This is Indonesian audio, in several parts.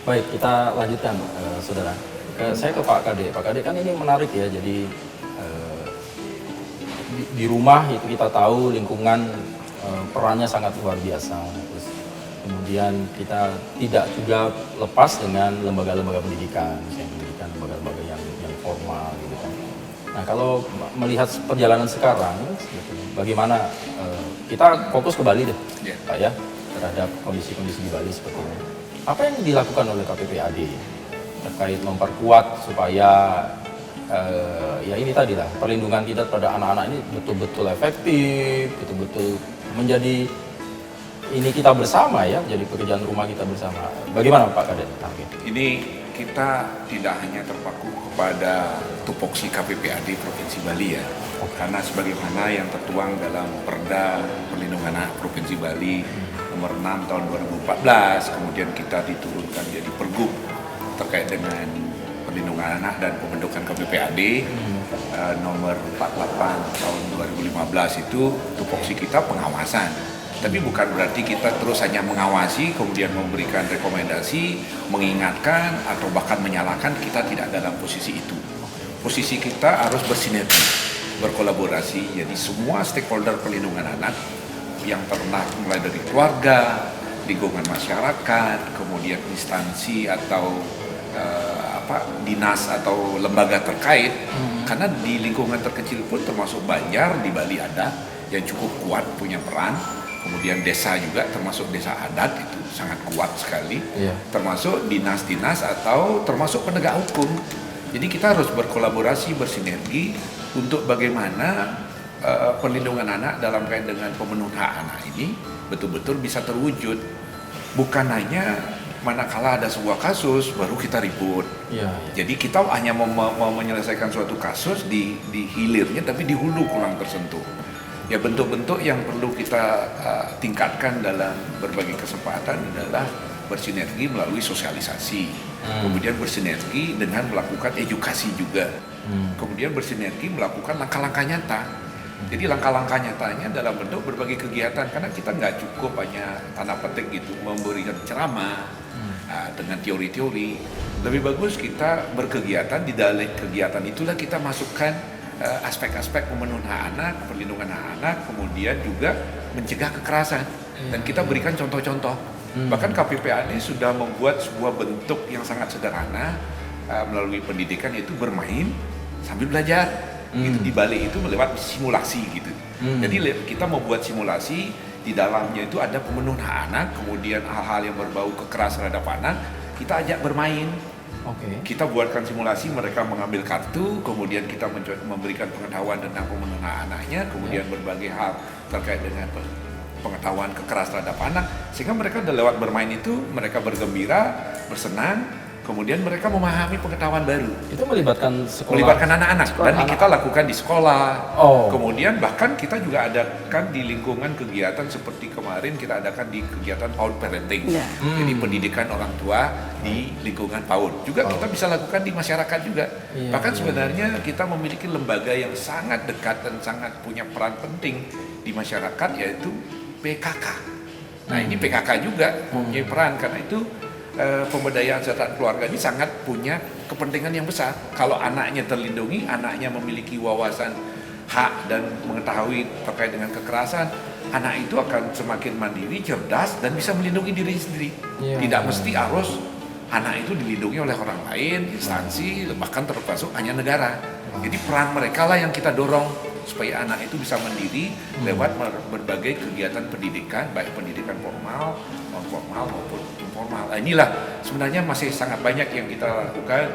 Baik, kita lanjutkan, saudara. Saya ke Pak Kade. Pak Kade, kan ini menarik ya. Jadi di rumah itu kita tahu lingkungan perannya sangat luar biasa. Terus kemudian kita tidak juga lepas dengan lembaga-lembaga pendidikan, misalnya pendidikan lembaga-lembaga yang formal gitu kan. Nah, kalau melihat perjalanan sekarang, gitu, bagaimana kita fokus ke Bali deh, Pak ya, terhadap kondisi-kondisi di Bali seperti ini. Apa yang dilakukan oleh KPPAD terkait memperkuat supaya ya ini tadi lah, perlindungan kita pada anak-anak ini betul-betul efektif, betul-betul menjadi ini kita bersama ya, jadi pekerjaan rumah kita bersama. Bagaimana Pak Kadek? Ini kita tidak hanya terpaku kepada tupoksi KPPAD Provinsi Bali ya, karena sebagaimana yang tertuang dalam Perda Perlindungan Anak Provinsi Bali nomor 6 tahun 2014, kemudian kita diturunkan jadi Pergub terkait dengan perlindungan anak dan pembentukan KPPAD nomor 48 tahun 2015 itu tupoksi kita pengawasan. Tapi bukan berarti kita terus hanya mengawasi, kemudian memberikan rekomendasi, mengingatkan, atau bahkan menyalahkan. Kita tidak dalam posisi itu. Posisi kita harus bersinergi, berkolaborasi. Jadi semua stakeholder perlindungan anak yang pernah mulai dari keluarga, lingkungan masyarakat, kemudian instansi atau dinas atau lembaga terkait, karena di lingkungan terkecil pun termasuk Banjar di Bali ada yang cukup kuat punya peran, kemudian desa juga termasuk desa adat itu sangat kuat sekali, termasuk dinas-dinas atau termasuk penegak hukum. Jadi kita harus berkolaborasi, bersinergi untuk bagaimana perlindungan anak dalam kaitan dengan pemenuhan hak anak ini betul-betul bisa terwujud, bukan hanya manakala ada sebuah kasus baru kita ribut. Jadi kita hanya mau menyelesaikan suatu kasus di hilirnya, tapi di hulu kurang tersentuh. Ya, bentuk-bentuk yang perlu kita tingkatkan dalam berbagai kesempatan adalah bersinergi melalui sosialisasi, kemudian bersinergi dengan melakukan edukasi juga, kemudian bersinergi melakukan langkah-langkah nyata. Jadi langkah-langkah nyatanya dalam bentuk berbagai kegiatan, karena kita nggak cukup hanya tanda petik gitu memberikan ceramah dengan teori-teori. Lebih bagus kita berkegiatan, di dalam kegiatan itulah kita masukkan aspek-aspek pemenuhan hak anak, perlindungan hak anak, kemudian juga mencegah kekerasan, dan kita berikan contoh-contoh. Bahkan KPPAD sudah membuat sebuah bentuk yang sangat sederhana melalui pendidikan, yaitu bermain sambil belajar. Itu di Bali itu lewat simulasi gitu. Jadi kita membuat simulasi, di dalamnya itu ada pemenuhan hak anak, kemudian hal-hal yang berbau kekerasan terhadap anak, kita ajak bermain. Kita buatkan simulasi, mereka mengambil kartu, kemudian kita memberikan pengetahuan tentang pemenuhan hak anaknya, kemudian berbagai hal terkait dengan pengetahuan kekerasan terhadap anak, sehingga mereka lewat bermain itu mereka bergembira, bersenang, kemudian mereka memahami pengetahuan baru. Itu melibatkan sekolah? Melibatkan anak-anak, dan kita lakukan di sekolah. Kemudian bahkan kita juga adakan di lingkungan kegiatan seperti kemarin kita adakan di kegiatan PAUD Parenting. Jadi pendidikan orang tua di lingkungan PAUD. Juga kita bisa lakukan di masyarakat juga. Bahkan sebenarnya kita memiliki lembaga yang sangat dekat dan sangat punya peran penting di masyarakat, yaitu PKK. Nah, ini PKK juga mempunyai peran, karena itu pemberdayaan kesejahteraan keluarga ini sangat punya kepentingan yang besar. Kalau anaknya terlindungi, anaknya memiliki wawasan hak dan mengetahui terkait dengan kekerasan, anak itu akan semakin mandiri, cerdas, dan bisa melindungi diri sendiri. Tidak mesti harus anak itu dilindungi oleh orang lain, instansi, bahkan termasuk hanya negara. Jadi peran mereka lah yang kita dorong supaya anak itu bisa mandiri lewat berbagai kegiatan pendidikan, baik pendidikan formal, non formal maupun informal. Nah, inilah sebenarnya masih sangat banyak yang kita lakukan.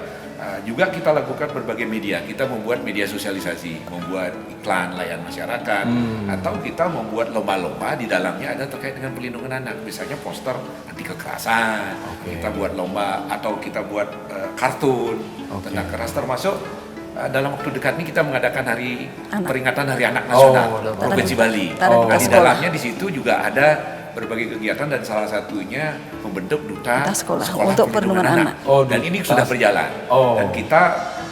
Juga kita lakukan berbagai media. Kita membuat media sosialisasi, membuat iklan layan masyarakat, atau kita membuat lomba-lomba di dalamnya ada terkait dengan perlindungan anak. Misalnya poster anti kekerasan, kita buat lomba, atau kita buat kartun tentang keras, termasuk dalam waktu dekat ini kita mengadakan peringatan Hari Anak Nasional Provinsi Bali. Nah, di dalamnya di situ juga ada berbagai kegiatan, dan salah satunya membentuk duta sekolah untuk perlindungan anak. Dan ini sudah berjalan. Dan kita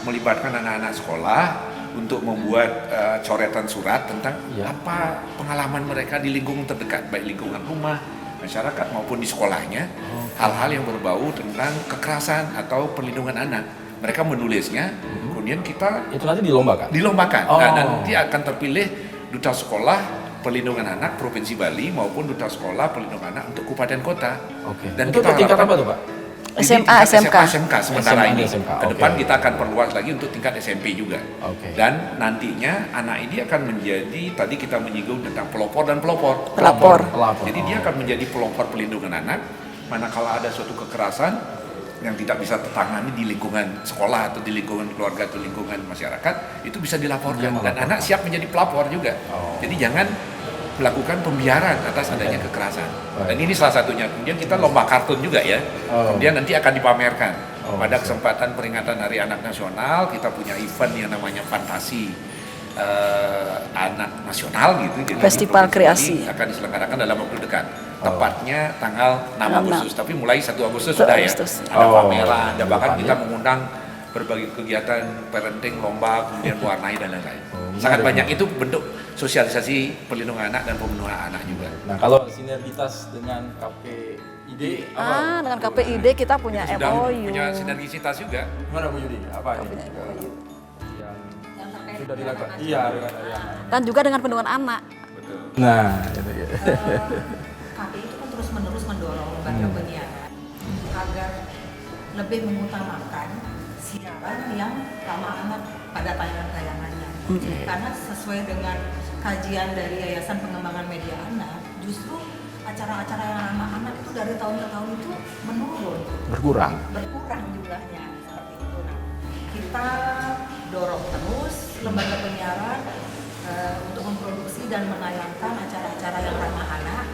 melibatkan anak-anak sekolah untuk membuat coretan surat tentang apa pengalaman mereka di lingkungan terdekat, baik lingkungan rumah, masyarakat maupun di sekolahnya hal-hal yang berbau tentang kekerasan atau perlindungan anak. Mereka menulisnya, kemudian kita Itu nanti dilombakan? dilombakan. Oh. Nah, nanti akan terpilih duta sekolah perlindungan anak Provinsi Bali maupun duta sekolah perlindungan anak untuk kabupaten kota. Oke. Dan Itu kita tingkat harapkan- apa tuh Pak? Di SMA, tingkat SMK. SMK sementara SMA, ini. SMK, Ke depan oke. kita akan perluas lagi untuk tingkat SMP juga. Oke. Dan nantinya anak ini akan menjadi, tadi kita menyinggung tentang pelopor dan pelopor. Pelapor. Pelapor. Jadi dia akan menjadi pelopor pelindungan anak, manakala ada suatu kekerasan yang tidak bisa tertangani di lingkungan sekolah atau di lingkungan keluarga atau lingkungan masyarakat, itu bisa dilaporkan. Dia Dan melaporkan. anak siap menjadi pelapor juga. Oh. Jadi jangan melakukan pembiaran atas adanya kekerasan. Baik. Dan ini salah satunya. Kemudian kita lomba kartun juga ya. Oh. Kemudian nanti akan dipamerkan. Oh, Pada siap. kesempatan peringatan Hari Anak Nasional, kita punya event yang namanya Fantasi Anak Nasional gitu. Jadi Festival Provinsi Kreasi. Bali akan diselenggarakan dalam waktu dekat. Tepatnya tanggal 6 6 Agustus, tapi mulai 1 Agustus 1 sudah ya. Agustus. Ada Oh, pameran, dan bahkan depan kita ya. mengundang berbagai kegiatan parenting, lomba, kemudian warnai dan lain-lain. Oh, Sangat menarik. banyak itu bentuk sosialisasi perlindungan anak dan pemenuhan anak juga. Nah, kalau sinergitas dengan KPID apa? Dengan KPID kita punya Sudah MOU. punya sinergisitas juga. Gimana Bu Yudi? Apa Kita nih? punya MOU. Yang sudah dilakukan? Iya, dengan Dan juga dengan perlindungan anak. Betul. Nah, gitu ya. KPI itu kan terus-menerus mendorong lembaga penyiaran agar lebih mengutamakan siaran yang ramah anak pada tayangan-tayangannya. Karena sesuai dengan kajian dari Yayasan Pengembangan Media Anak, justru acara-acara yang ramah anak itu dari tahun ke tahun itu menurun, Berkurang. berkurang jumlahnya seperti itu. Nah, kita dorong terus lembaga penyiaran untuk memproduksi dan menayangkan acara-acara yang ramah anak.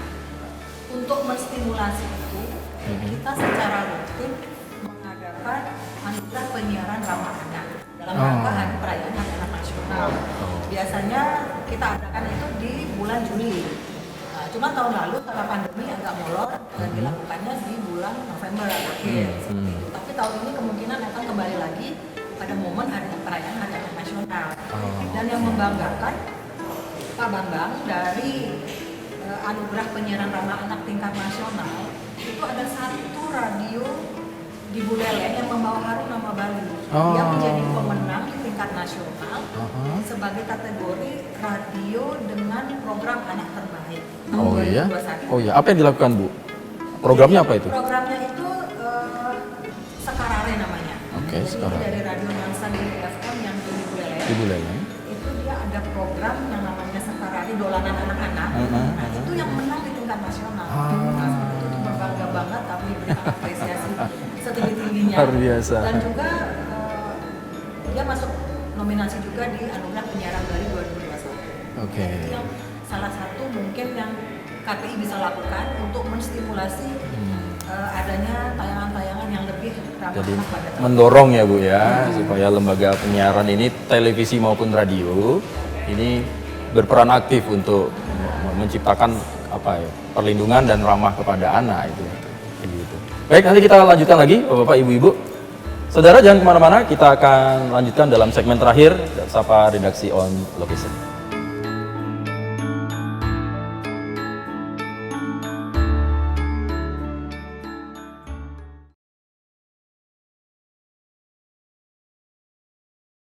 Untuk menstimulasi itu, kita secara rutin mengadakan anugerah penyiaran ramah anak dalam rangka Hari Perayaan Hari Anak Nasional. Biasanya kita adakan itu di bulan Juli. Nah, cuma tahun lalu karena pandemi agak molor dan dilakukannya di bulan November akhir. Seperti itu. Tapi tahun ini kemungkinan akan kembali lagi pada momen Hari Perayaan Hari Anak Nasional. Dan yang membanggakan, Pak Bambang, dari anugerah penyiaran ramah anak tingkat nasional itu ada satu radio di Buleleng yang membawa harum nama Bali. Dia menjadi pemenang di tingkat nasional sebagai kategori radio dengan program anak terbaik tahun Oh iya? 2021. Oh iya, apa yang dilakukan Bu? Programnya apa itu? Programnya itu Sekarare namanya. Oke, Jadi Sekarare. dari Radio Nuansa di FM yang di Buleleng. Di Buleleng. Itu dia ada program yang namanya Sekarari Dolanan Anak-anak. Nah, itu yang menang di tingkat nasional. Nah, seperti itu berbangga banget kami berikan apresiasi setinggi-tingginya. Luar biasa. Dan juga dia masuk nominasi juga di Anugerah Penyiaran Bali 2021. Oke. Itu yang salah satu mungkin yang KPI bisa lakukan untuk menstimulasi adanya tayangan-tayangan yang lebih ramah Jadi anak pada tahun. mendorong ya Bu ya, supaya lembaga penyiaran ini, televisi maupun radio, ini berperan aktif untuk menciptakan apa ya, perlindungan dan ramah kepada anak itu. Begitu. Baik, nanti kita lanjutkan lagi Bapak Ibu-Ibu. Saudara jangan kemana-mana, kita akan lanjutkan dalam segmen terakhir, Sapa Redaksi on Location.